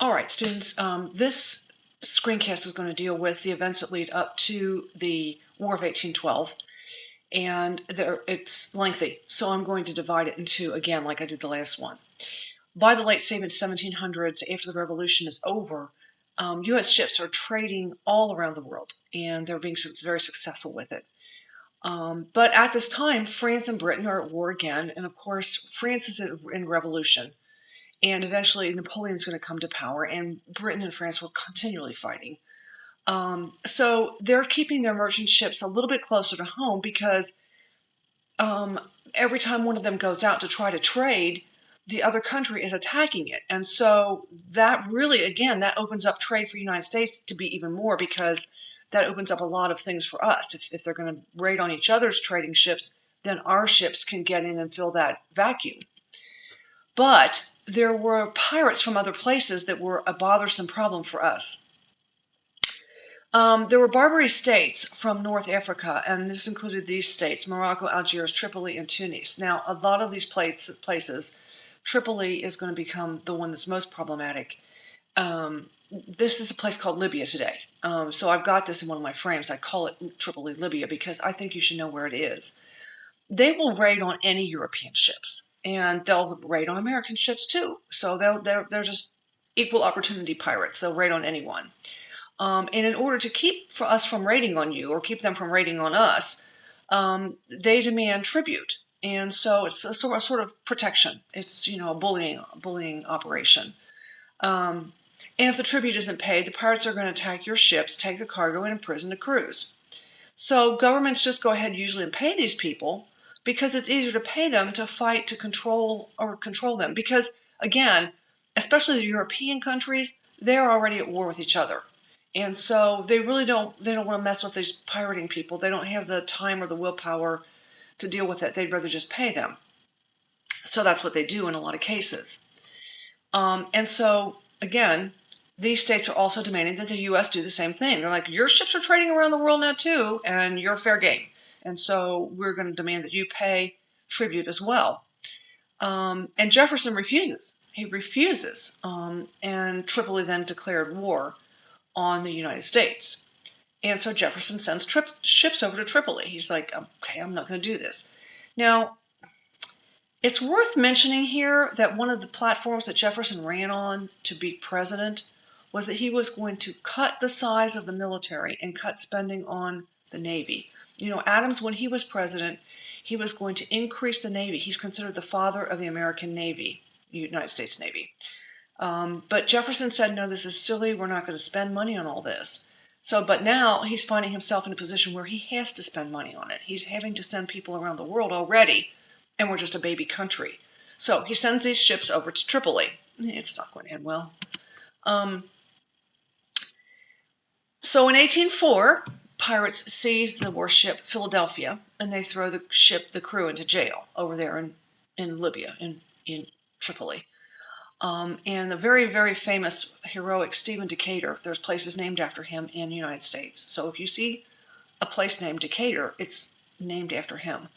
All right, students, this screencast is going to deal with the events that lead up to the War of 1812, and it's lengthy, so I'm going to divide it into, again, like I did the last one. By the late 1700s, after the Revolution is over, U.S. ships are trading all around the world, and they're being very successful with it. But at this time, France and Britain are at war again, and of course, France is in revolution. And eventually, Napoleon's going to come to power, and Britain and France will continually fighting. So they're keeping their merchant ships a little bit closer to home because um, every time one of them goes out to try to trade, the other country is attacking it. And so that really, again, that opens up trade for the United States to be even more because that opens up a lot of things for us. If they're going to raid on each other's trading ships, then our ships can get in and fill that vacuum. But there were pirates from other places that were a bothersome problem for us. There were Barbary states from North Africa, and this included these states: Morocco, Algiers, Tripoli, and Tunis. Now, a lot of these places, Tripoli is going to become the one that's most problematic. This is a place called Libya today. So I've got this in one of my frames. I call it Tripoli, Libya, because I think you should know where it is. They will raid on any European ships, and they'll raid on American ships too. So they're just equal opportunity pirates. They'll raid on anyone. And in order to keep us from raiding on you or keep them from raiding on us, they demand tribute. And so it's a sort of protection. It's a bullying operation. And if the tribute isn't paid, the pirates are going to attack your ships, take the cargo, and imprison the crews. So governments just go ahead usually and pay these people because it's easier to pay them to fight to control them. Because again, especially the European countries, they're already at war with each other. And so they don't want to mess with these pirating people. They don't have the time or the willpower to deal with it. They'd rather just pay them. So that's what they do in a lot of cases. And so again, these states are also demanding that the U.S. do the same thing. They're like, your ships are trading around the world now too, and you're fair game. And so we're going to demand that you pay tribute as well. And Jefferson refuses. He refuses. And Tripoli then declared war on the United States. And so Jefferson sends ships over to Tripoli. He's like, okay, I'm not going to do this. Now, it's worth mentioning here that one of the platforms that Jefferson ran on to be president was that he was going to cut the size of the military and cut spending on the Navy. Adams, when he was president, he was going to increase the Navy. He's considered the father of the American Navy, United States Navy. But Jefferson said, no, this is silly. We're not going to spend money on all this. But now he's finding himself in a position where he has to spend money on it. He's having to send people around the world already, and we're just a baby country. So he sends these ships over to Tripoli. It's not going to end well. So in 1804, pirates seize the warship Philadelphia, and they throw the crew into jail over there in Libya, in Tripoli. And the very, very famous, heroic Stephen Decatur, there's places named after him in the United States. So if you see a place named Decatur, it's named after him.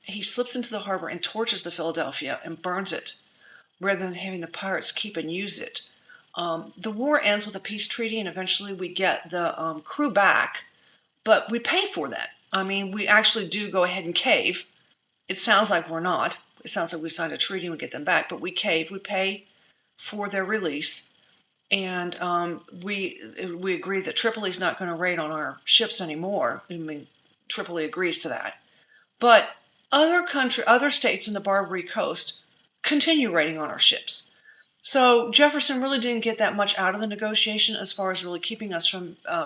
He slips into the harbor and torches the Philadelphia and burns it rather than having the pirates keep and use it. The war ends with a peace treaty, and eventually we get the crew back, but we pay for that. I mean, we actually do go ahead and cave. It sounds like we're not. It sounds like we signed a treaty and we get them back, but we cave. We pay for their release, and we agree that Tripoli's not going to raid on our ships anymore. I mean, Tripoli agrees to that. But other states in the Barbary Coast continue raiding on our ships. So Jefferson really didn't get that much out of the negotiation as far as really keeping us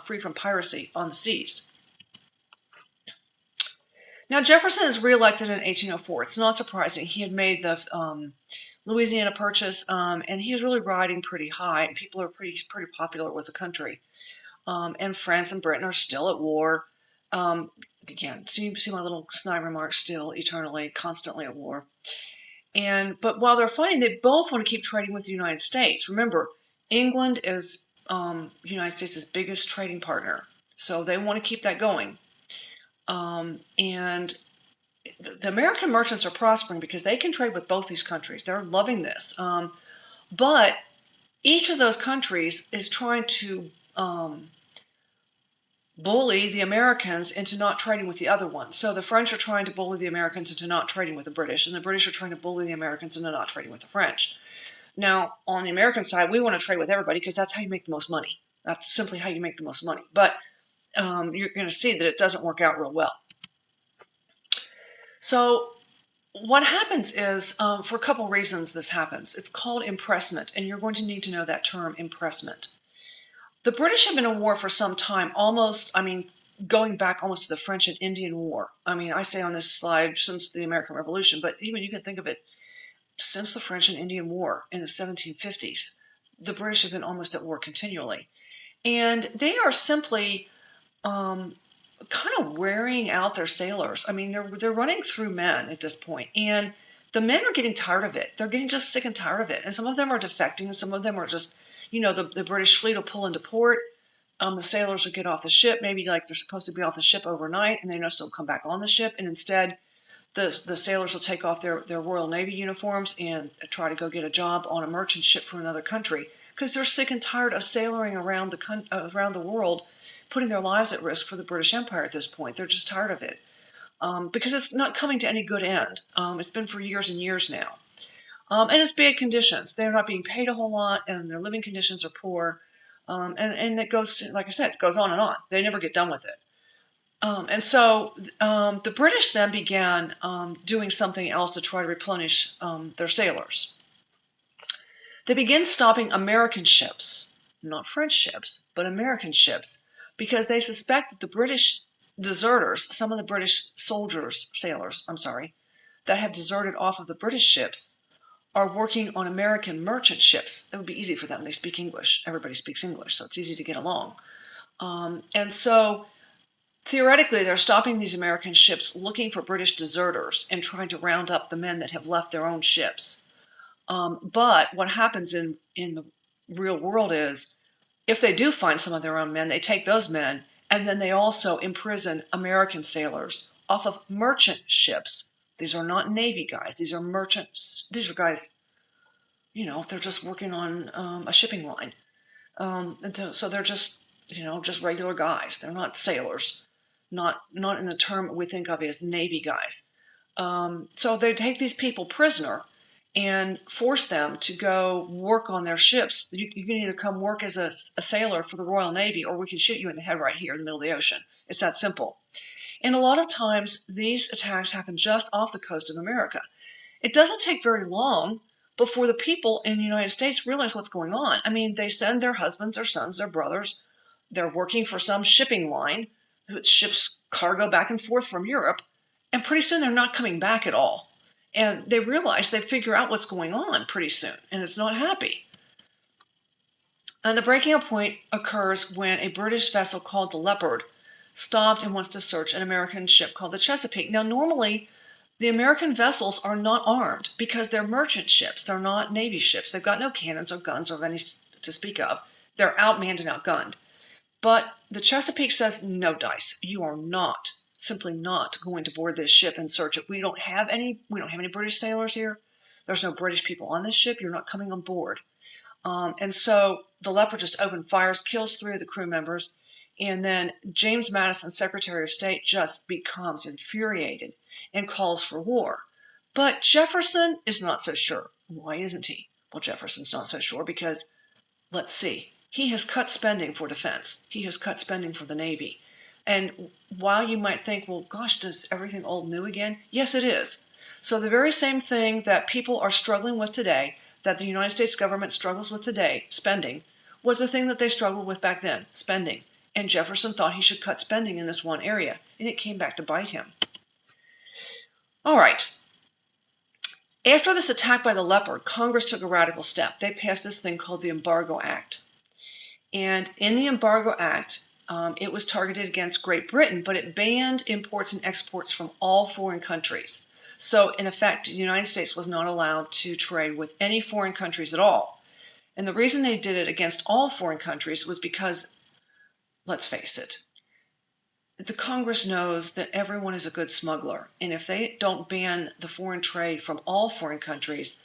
free from piracy on the seas. Now, Jefferson is reelected in 1804. It's not surprising. He had made the Louisiana Purchase, and he's really riding pretty high. People are pretty popular with the country. And France and Britain are still at war. Again, see my little snide remark, still, eternally, constantly at war. But while they're fighting, they both want to keep trading with the United States. Remember, England is the United States' biggest trading partner. So they want to keep that going. And the American merchants are prospering because they can trade with both these countries. They're loving this. But each of those countries is trying to bully the Americans into not trading with the other one. So the French are trying to bully the Americans into not trading with the British, and the British are trying to bully the Americans into not trading with the French. Now, on the American side, we want to trade with everybody because that's how you make the most money. That's simply how you make the most money. But you're going to see that it doesn't work out real well. So what happens is, for a couple reasons this happens. It's called impressment, and you're going to need to know that term, impressment. The British have been in war for some time, going back almost to the French and Indian War. I say on this slide since the American Revolution, but even you can think of it since the French and Indian War in the 1750s. The British have been almost at war continually. And they are simply kind of wearing out their sailors. They're running through men at this point, and the men are getting tired of it. They're getting just sick and tired of it. And some of them are defecting, and some of them are just, the British fleet will pull into port. The sailors will get off the ship, maybe like they're supposed to be off the ship overnight, and they know still come back on the ship. And instead, the sailors will take off their Royal Navy uniforms and try to go get a job on a merchant ship from another country because they're sick and tired of sailing around the world, putting their lives at risk for the British Empire at this point. They're just tired of it because it's not coming to any good end. It's been for years and years now. And it's bad conditions. They're not being paid a whole lot, and their living conditions are poor. And it goes, like I said, it goes on and on. They never get done with it. And so the British then began doing something else to try to replenish their sailors. They began stopping American ships, not French ships, but American ships, because they suspect that the British deserters, some of the British sailors, that have deserted off of the British ships, are working on American merchant ships. It would be easy for them. They speak English. Everybody speaks English, so it's easy to get along. And so theoretically, they're stopping these American ships looking for British deserters and trying to round up the men that have left their own ships. But what happens in the real world is, if they do find some of their own men, they take those men, and then they also imprison American sailors off of merchant ships. These are not Navy guys. These are merchants. These are guys, they're just working on a shipping line. So they're just regular guys. They're not sailors. Not in the term we think of as Navy guys. So they take these people prisoner and force them to go work on their ships. You can either come work as a sailor for the Royal Navy, or we can shoot you in the head right here in the middle of the ocean. It's that simple. And a lot of times these attacks happen just off the coast of America. It doesn't take very long before the people in the United States realize what's going on. They send their husbands, their sons, their brothers. They're working for some shipping line that ships cargo back and forth from Europe, and pretty soon they're not coming back at all. And they realize, they figure out what's going on pretty soon, and it's not happy. And the breaking point occurs when a British vessel called the Leopard stopped and wants to search an American ship called the Chesapeake. Now, normally, the American vessels are not armed because they're merchant ships. They're not Navy ships. They've got no cannons or guns or any to speak of. They're outmanned and outgunned. But the Chesapeake says, no dice, you are simply not going to board this ship and search it. We don't have any British sailors here. There's no British people on this ship. You're not coming on board. And so the Leopard just opened fires, kills 3 of the crew members, and then James Madison, Secretary of State, just becomes infuriated and calls for war. But Jefferson is not so sure. Why isn't he? Well, Jefferson's not so sure because, let's see, he has cut spending for defense. He has cut spending for the Navy. And while you might think, well, gosh, does everything old new again? Yes, it is. So the very same thing that people are struggling with today, that the United States government struggles with today, spending, was the thing that they struggled with back then, spending. And Jefferson thought he should cut spending in this one area, and it came back to bite him. All right. After this attack by the Leopard, Congress took a radical step. They passed this thing called the Embargo Act. And in the Embargo Act, it was targeted against Great Britain, but it banned imports and exports from all foreign countries. So, in effect, the United States was not allowed to trade with any foreign countries at all. And the reason they did it against all foreign countries was because, let's face it, the Congress knows that everyone is a good smuggler. And if they don't ban the foreign trade from all foreign countries,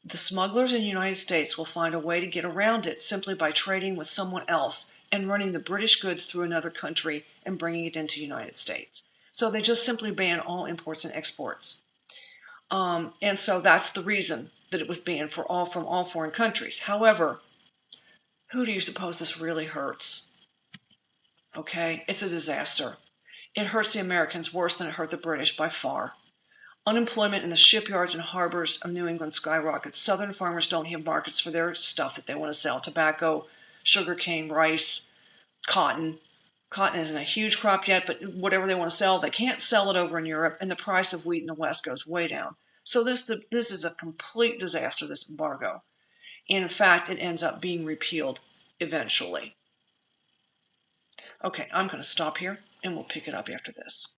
The smugglers in the United States will find a way to get around it simply by trading with someone else and running the British goods through another country and bringing it into the United States. So they just simply ban all imports and exports. And so that's the reason that it was banned from all foreign countries. However, who do you suppose this really hurts? Okay, it's a disaster. It hurts the Americans worse than it hurt the British by far. Unemployment in the shipyards and harbors of New England skyrockets. Southern farmers don't have markets for their stuff that they want to sell: tobacco, sugarcane, rice, cotton. Cotton isn't a huge crop yet, but whatever they want to sell, they can't sell it over in Europe, and the price of wheat in the West goes way down. So this is a complete disaster, this embargo. And in fact, it ends up being repealed eventually. Okay, I'm going to stop here, and we'll pick it up after this.